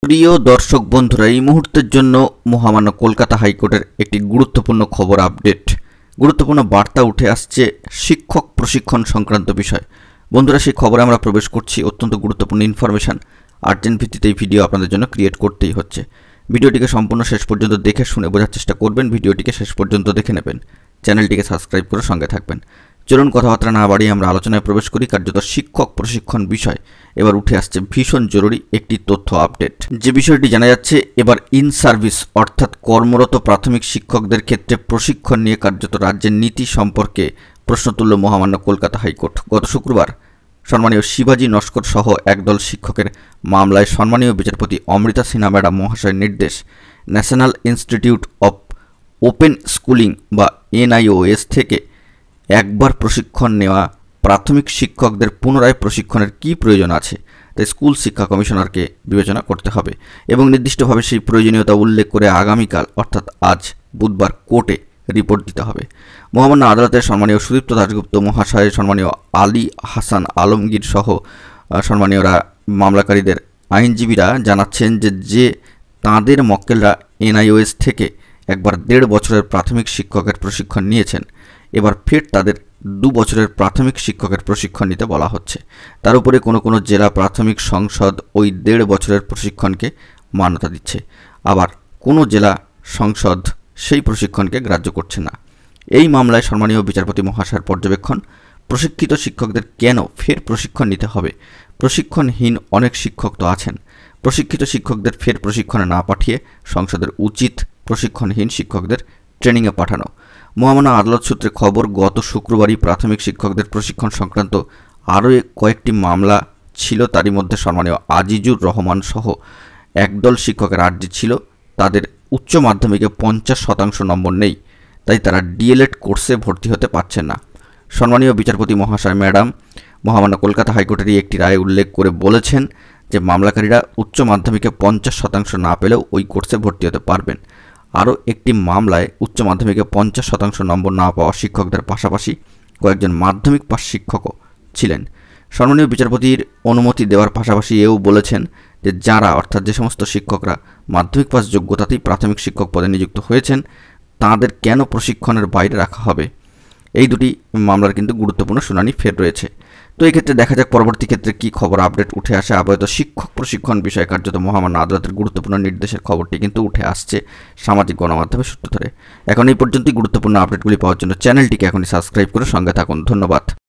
প্রিয় দর্শক বন্ধুরা, এই মুহূর্তের জন্য মহামান্য কলকাতা হাইকোর্টের একটি গুরুত্বপূর্ণ খবর আপডেট, গুরুত্বপূর্ণ বার্তা উঠে আসছে শিক্ষক প্রশিক্ষণ সংক্রান্ত বিষয়। বন্ধুরা, সেই খবরে আমরা প্রবেশ করছি। অত্যন্ত গুরুত্বপূর্ণ ইনফরমেশন, আর্জেন্ট ভিত্তিতে এই ভিডিও আপনাদের জন্য ক্রিয়েট করতেই হচ্ছে। ভিডিওটিকে সম্পূর্ণ শেষ পর্যন্ত দেখে শুনে বোঝার চেষ্টা করবেন, ভিডিওটিকে শেষ পর্যন্ত দেখে নেবেন, চ্যানেলটিকে সাবস্ক্রাইব করে সঙ্গে থাকবেন। চলুন কথাবার্তা না বাড়িয়ে আমরা আলোচনায় প্রবেশ করি। কার্যত শিক্ষক প্রশিক্ষণ বিষয় এবার উঠে আসছে ভীষণ জরুরি একটি তথ্য আপডেট। যে বিষয়টি জানা যাচ্ছে, এবার ইন সার্ভিস অর্থাৎ কর্মরত প্রাথমিক শিক্ষকদের ক্ষেত্রে প্রশিক্ষণ নিয়ে কার্যত রাজ্যের নীতি সম্পর্কে প্রশ্ন তুলল মহামান্য কলকাতা হাইকোর্ট। গত শুক্রবার সম্মানীয় শিবাজি নস্কর সহ একদল শিক্ষকের মামলায় সম্মানীয় বিচারপতি অমৃতা সিনহা ম্যাডাম মহাশয়ের নির্দেশ national institute of open schooling বা NIOS থেকে একবার প্রশিক্ষণ নেওয়া প্রাথমিক শিক্ষকদের পুনরায় প্রশিক্ষণের কী প্রয়োজন আছে তাই স্কুল শিক্ষা কমিশনারকে বিবেচনা করতে হবে এবং নির্দিষ্টভাবে সেই প্রয়োজনীয়তা উল্লেখ করে আগামীকাল অর্থাৎ আজ বুধবার কোর্টে রিপোর্ট দিতে হবে। মহামান্য আদালতের সম্মানীয় সুদীপ্ত দাশগুপ্ত মহাশয়, সম্মানীয় আলী হাসান আলমগীর সহ সম্মানীয়রা মামলাকারীদের আইনজীবীরা জানাচ্ছেন যে তাঁদের মক্কেলরা NIOS থেকে একবার 1.5 বছরের প্রাথমিক শিক্ষকের প্রশিক্ষণ নিয়েছেন, এবার ফের তাদের 2 বছরের প্রাথমিক শিক্ষকের প্রশিক্ষণ নিতে বলা হচ্ছে। তার উপরে কোনো জেলা প্রাথমিক সংসদ ওই 1.5 বছরের প্রশিক্ষণকে মান্যতা দিচ্ছে, আবার কোনো জেলা সংসদ সেই প্রশিক্ষণকে গ্রাহ্য করছে না। এই মামলায় সম্মানীয় বিচারপতি মহাশয়ের পর্যবেক্ষণ, প্রশিক্ষিত শিক্ষকদের কেন ফের প্রশিক্ষণ নিতে হবে? প্রশিক্ষণহীন অনেক শিক্ষক তো আছেন। প্রশিক্ষিত শিক্ষকদের ফের প্রশিক্ষণে না পাঠিয়ে সংসদের উচিত প্রশিক্ষণহীন শিক্ষকদের ট্রেনিংয়ে পাঠানো। মহামান্য আদালত সূত্রে খবর, গত শুক্রবারই প্রাথমিক শিক্ষকদের প্রশিক্ষণ সংক্রান্ত আরও কয়েকটি মামলা ছিল। তারই মধ্যে সম্মানীয় আজিজুর রহমান সহ একদল শিক্ষকের আর্জি ছিল তাদের উচ্চ মাধ্যমিকে 50% নম্বর নেই, তাই তারা DLED কোর্সে ভর্তি হতে পারছেন না। সম্মানীয় বিচারপতি মহাশয় ম্যাডাম মহামান্য কলকাতা হাইকোর্টেরই একটি রায় উল্লেখ করে বলেছেন যে মামলাকারীরা উচ্চ মাধ্যমিকে 50% না পেলেও ওই কোর্সে ভর্তি হতে পারবেন। আরও একটি মামলায় উচ্চ মাধ্যমিকে 50% নম্বর না পাওয়া শিক্ষকদের পাশাপাশি কয়েকজন মাধ্যমিক পাস শিক্ষকও ছিলেন। সম্মানীয় বিচারপতির অনুমতি দেওয়ার পাশাপাশি এও বলেছেন যে যারা অর্থাৎ যে সমস্ত শিক্ষকরা মাধ্যমিক পাস যোগ্যতাতেই প্রাথমিক শিক্ষক পদে নিযুক্ত হয়েছেন তাদের কেন প্রশিক্ষণের বাইরে রাখা হবে। এই দুটি মামলার কিন্তু গুরুত্বপূর্ণ শুনানি ফের রয়েছে। তো এই ক্ষেত্রে দেখা যাক পরবর্তী ক্ষেত্রে কী খবর আপডেট উঠে আসে। আপাতত শিক্ষক প্রশিক্ষণ বিষয়ে কার্যত মহামান্য আদালতের গুরুত্বপূর্ণ নির্দেশের খবরটি কিন্তু উঠে আসছে সামাজিক গণমাধ্যমের সূত্র ধরে। এখন এই পর্যন্তই গুরুত্বপূর্ণ আপডেটগুলি পাওয়ার জন্য চ্যানেলটিকে এখনই সাবস্ক্রাইব করে সঙ্গে থাকুন। ধন্যবাদ।